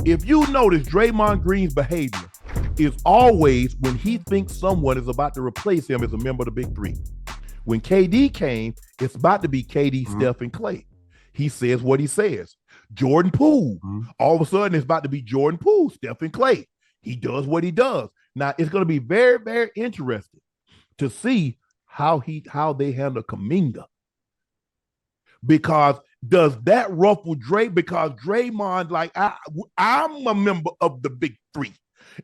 If you notice, Draymond Green's behavior is always when he thinks someone is about to replace him as a member of the Big Three. When KD came, it's about to be KD, Steph, and Klay. He says what he says. Jordan Poole, all of a sudden it's about to be Jordan Poole, Steph, and Klay. He does what he does. Now, it's going to be very, very interesting to see how they handle Kuminga. Because does that ruffle Dray? Because Draymond, like, I'm a member of the Big Three,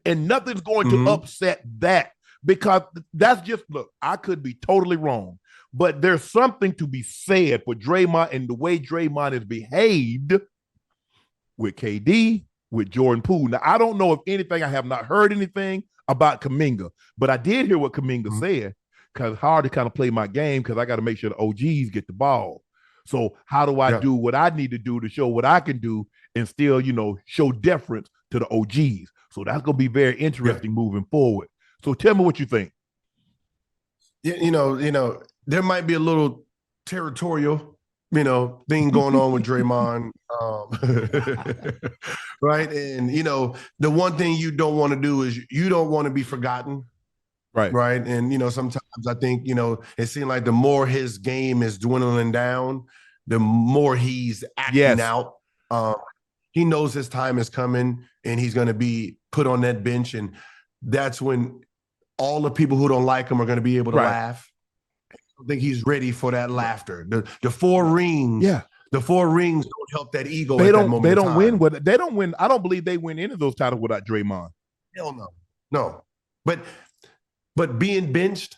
and nothing's going to upset that. Because that's just, look, I could be totally wrong, but there's something to be said for Draymond and the way Draymond has behaved with KD, with Jordan Poole. Now, I don't know if anything, I have not heard anything about Kuminga, but I did hear what Kuminga said, because it's hard to kind of play my game because I got to make sure the OGs get the ball. So how do I do what I need to do to show what I can do and still, show deference to the OGs? So that's going to be very interesting moving forward. So tell me what you think. There might be a little territorial, thing going on with Draymond, right? And, the one thing you don't want to do is you don't want to be forgotten. Right. And, sometimes I think, it seems like the more his game is dwindling down, the more he's acting out. He knows his time is coming and he's going to be put on that bench. And that's when all the people who don't like him are going to be able to laugh. I don't think he's ready for that laughter. The four rings. Yeah. The four rings don't help that ego. They don't win. They don't win. I don't believe they win any of those titles without Draymond. Hell no. No. But being benched,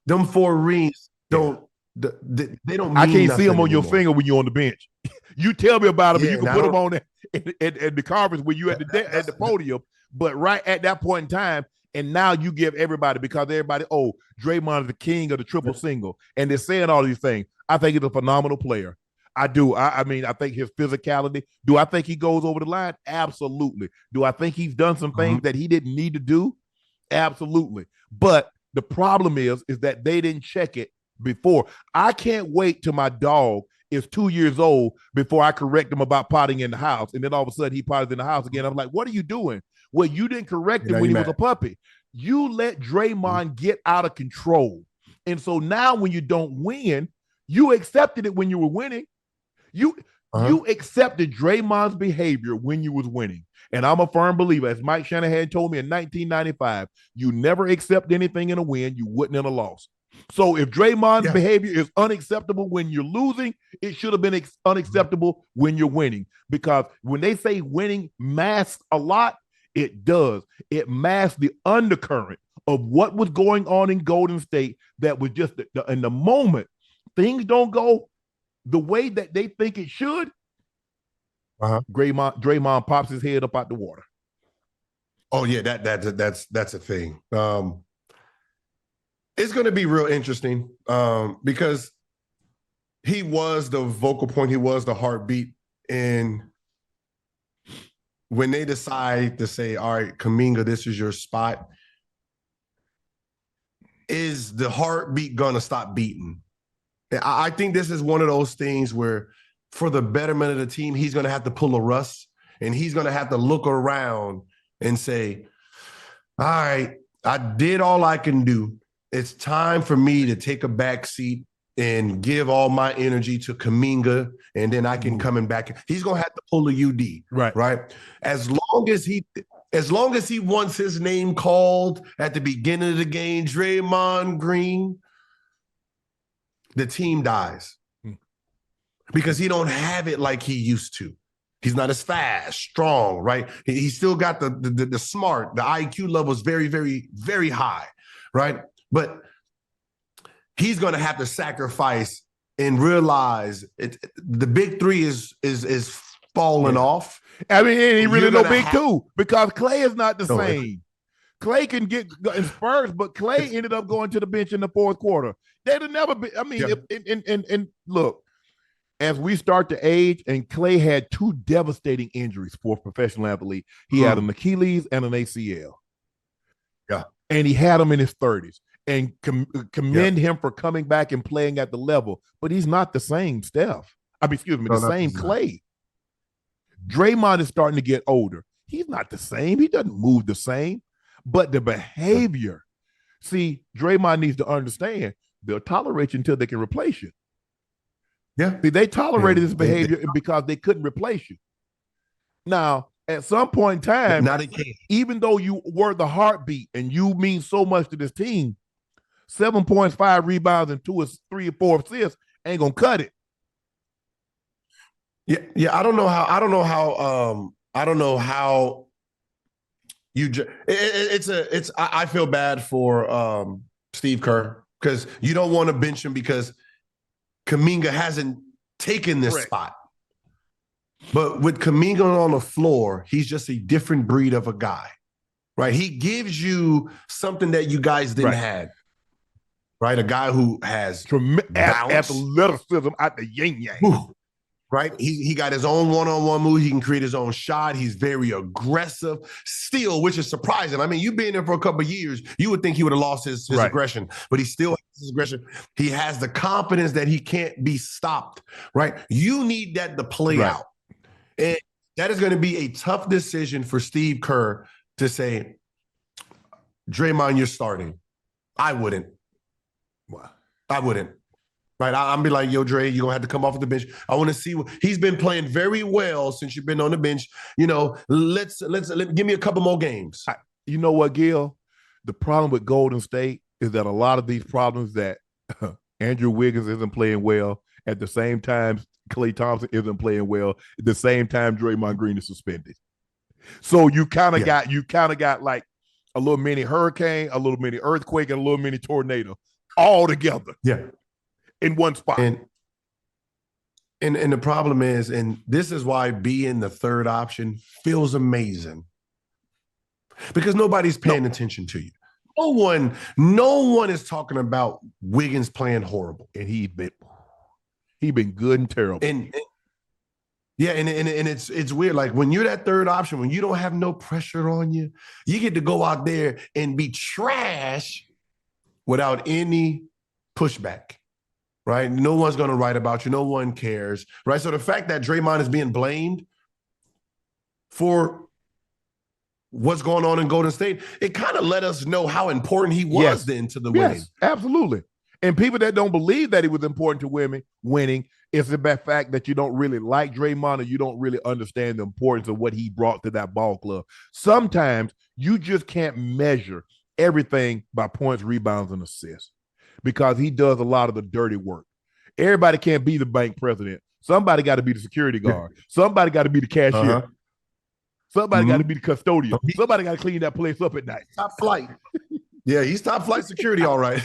them four rings don't. They don't. Mean I can't see them on your finger when you're on the bench. You tell me about them, and you can put them on at the conference when you at the podium. But right at that point in time, and now you give everybody, because everybody, Draymond is the king of the triple single, and they're saying all these things. I think he's a phenomenal player. I do. I mean, I think his physicality. Do I think he goes over the line? Absolutely. Do I think he's done some things that he didn't need to do? Absolutely. But the problem is that they didn't check it before. I can't wait till my dog is 2 years old before I correct him about potting in the house. And then all of a sudden he potted in the house again. I'm like, what are you doing? Well, you didn't correct him when he was a puppy. You let Draymond get out of control. And so now when you don't win, you accepted it when you were winning. You accepted Draymond's behavior when you was winning. And I'm a firm believer, as Mike Shanahan told me in 1995, you never accept anything in a win, you wouldn't in a loss. So if Draymond's behavior is unacceptable when you're losing, it should have been unacceptable when you're winning. Because when they say winning masks a lot, it does. It masks the undercurrent of what was going on in Golden State that was just in the moment. Things don't go the way that they think it should. Draymond pops his head up out the water. Oh yeah, that's a thing. It's going to be real interesting because he was the vocal point, he was the heartbeat, and when they decide to say, "All right, Kuminga, this is your spot," is the heartbeat going to stop beating? I think this is one of those things where, for the betterment of the team, he's going to have to pull a Russ, and he's going to have to look around and say, all right, I did all I can do. It's time for me to take a back seat and give all my energy to Kuminga, and then I can come back. He's going to have to pull a UD, right? As long as he wants his name called at the beginning of the game, Draymond Green, the team dies. Because he don't have it like he used to. He's not as fast, strong, right? He still got the smart. The IQ level is very, very, very high, right? But he's going to have to sacrifice and realize the Big Three is falling off. I mean, it ain't really no Big Two because Klay is not the same. Klay can get in Spurs, but Klay ended up going to the bench in the fourth quarter. They'd have never been. I mean, and look, as we start to age, and Klay had two devastating injuries for a professional athlete. He had an Achilles and an ACL. Yeah. And he had them in his 30s. And commend him for coming back and playing at the level. But he's not the same Steph. The same Klay. Draymond is starting to get older. He's not the same. He doesn't move the same. But the behavior, see, Draymond needs to understand they'll tolerate you until they can replace you. Yeah. See, they tolerated this behavior because they couldn't replace you. Now, at some point in time, now they can't. Even though you were the heartbeat and you mean so much to this team, 7 points, 5 rebounds, and 2 or 3 or 4 assists ain't gonna cut it. Yeah. I don't know how you. I feel bad for Steve Kerr because you don't want to bench him because Kuminga hasn't taken this spot. But with Kuminga on the floor, he's just a different breed of a guy, right? He gives you something that you guys didn't have, right? A guy who has athleticism at the yin-yang. Right? He got his own one-on-one move. He can create his own shot. He's very aggressive still, which is surprising. I mean, you being there for a couple of years, you would think he would have lost his aggression, but he still has his aggression. He has the confidence that he can't be stopped, right? You need that to play out. And that is going to be a tough decision for Steve Kerr to say, Draymond, you're starting. I wouldn't. Wow. I wouldn't. Right, I'm be like, yo, Dre, you're gonna have to come off of the bench. I want to see what he's been playing very well since you've been on the bench. You know, let's give me a couple more games. You know what, Gil? The problem with Golden State is that a lot of these problems that Andrew Wiggins isn't playing well at the same time Klay Thompson isn't playing well at the same time Draymond Green is suspended. So you kind of got like a little mini hurricane, a little mini earthquake, and a little mini tornado all together. Yeah. In one spot. And the problem is, and this is why being the third option feels amazing. Because nobody's paying attention to you. No one is talking about Wiggins playing horrible. And he been good and terrible. And it's weird. Like when you're that third option, when you don't have no pressure on you, you get to go out there and be trash without any pushback. Right? No one's going to write about you. No one cares. Right? So the fact that Draymond is being blamed for what's going on in Golden State, it kind of let us know how important he was then to the winning. Yes, absolutely. And people that don't believe that he was important to winning, it's the bad fact that you don't really like Draymond or you don't really understand the importance of what he brought to that ball club. Sometimes you just can't measure everything by points, rebounds, and assists, because he does a lot of the dirty work. Everybody can't be the bank president. Somebody got to be the security guard. Somebody got to be the cashier. Somebody got to be the custodian. Somebody got to clean that place up at night. Top flight. Yeah, he's top flight security, all right.